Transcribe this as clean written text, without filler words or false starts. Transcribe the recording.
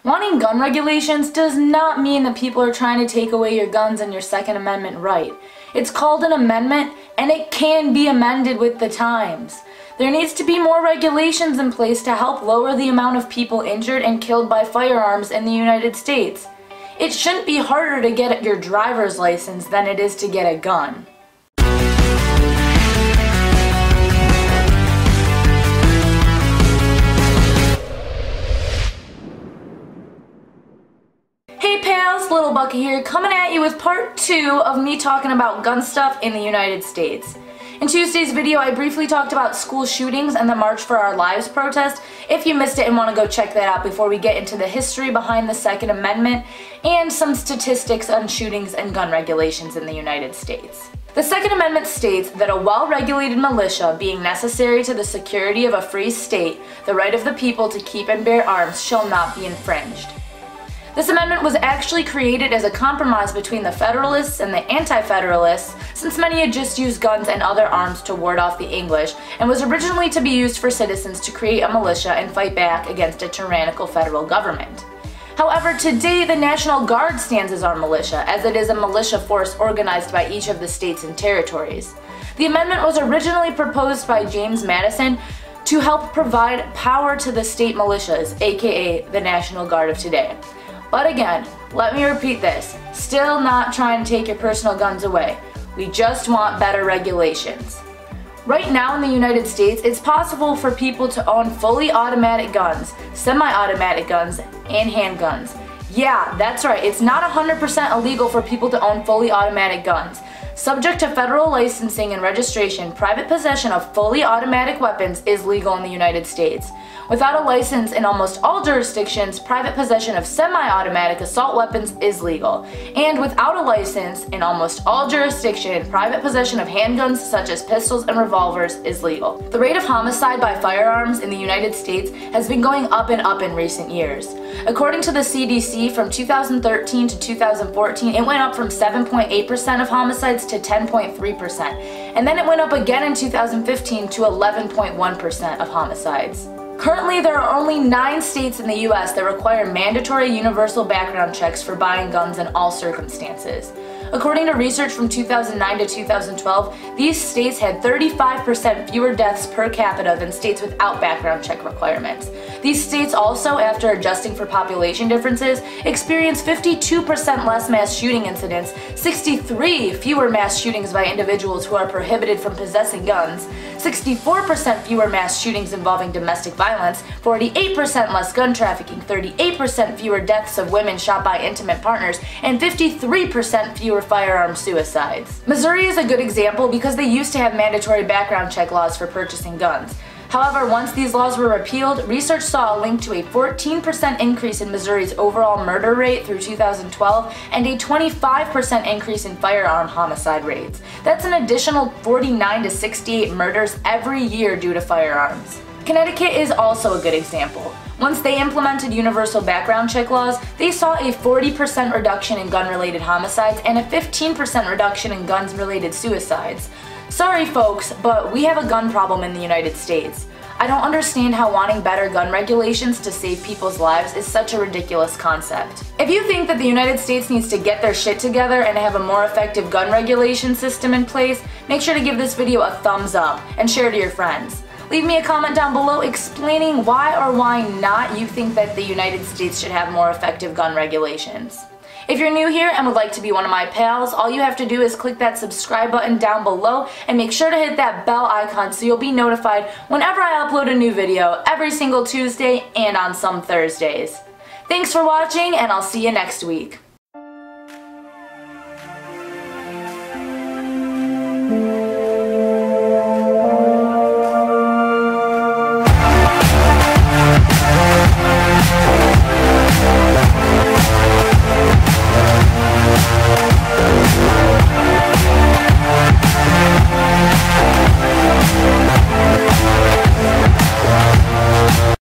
Wanting gun regulations does not mean that people are trying to take away your guns and your Second Amendment right. It's called an amendment, and it can be amended with the times. There needs to be more regulations in place to help lower the amount of people injured and killed by firearms in the United States. It shouldn't be harder to get your driver's license than it is to get a gun. Hey pals, Little Bucky here, coming at you with part 2 of me talking about gun stuff in the United States. In Tuesday's video, I briefly talked about school shootings and the March for Our Lives protest. If you missed it and want to go check that out before we get into the history behind the Second Amendment and some statistics on shootings and gun regulations in the United States. The Second Amendment states that a well-regulated militia being necessary to the security of a free state, the right of the people to keep and bear arms shall not be infringed. This amendment was actually created as a compromise between the Federalists and the Anti-Federalists, since many had just used guns and other arms to ward off the English, and was originally to be used for citizens to create a militia and fight back against a tyrannical federal government. However, today the National Guard stands as our militia, as it is a militia force organized by each of the states and territories. The amendment was originally proposed by James Madison to help provide power to the state militias, aka the National Guard of today. But again, let me repeat this, still not trying to take your personal guns away. We just want better regulations. Right now in the United States, it's possible for people to own fully automatic guns, semi-automatic guns, and handguns. Yeah, that's right, it's not 100% illegal for people to own fully automatic guns. Subject to federal licensing and registration, private possession of fully automatic weapons is legal in the United States. Without a license in almost all jurisdictions, private possession of semi-automatic assault weapons is legal. And without a license in almost all jurisdictions, private possession of handguns such as pistols and revolvers is legal. The rate of homicide by firearms in the United States has been going up and up in recent years. According to the CDC, from 2013 to 2014, it went up from 7.8% of homicides to 10.3%, and then it went up again in 2015 to 11.1% of homicides. Currently, there are only 9 states in the US that require mandatory universal background checks for buying guns in all circumstances. According to research from 2009 to 2012, these states had 35% fewer deaths per capita than states without background check requirements. These states also, after adjusting for population differences, experienced 52% less mass shooting incidents, 63 fewer mass shootings by individuals who are prohibited from possessing guns, 64% fewer mass shootings involving domestic violence, 48% less gun trafficking, 38% fewer deaths of women shot by intimate partners, and 53% fewer firearm suicides. Missouri is a good example because they used to have mandatory background check laws for purchasing guns. However, once these laws were repealed, research saw a link to a 14% increase in Missouri's overall murder rate through 2012 and a 25% increase in firearm homicide rates. That's an additional 49 to 68 murders every year due to firearms. Connecticut is also a good example. Once they implemented universal background check laws, they saw a 40% reduction in gun-related homicides and a 15% reduction in guns-related suicides. Sorry folks, but we have a gun problem in the United States. I don't understand how wanting better gun regulations to save people's lives is such a ridiculous concept. If you think that the United States needs to get their shit together and have a more effective gun regulation system in place, make sure to give this video a thumbs up and share it to your friends. Leave me a comment down below explaining why or why not you think that the United States should have more effective gun regulations. If you're new here and would like to be one of my pals, all you have to do is click that subscribe button down below and make sure to hit that bell icon so you'll be notified whenever I upload a new video every single Tuesday and on some Thursdays. Thanks for watching, and I'll see you next week.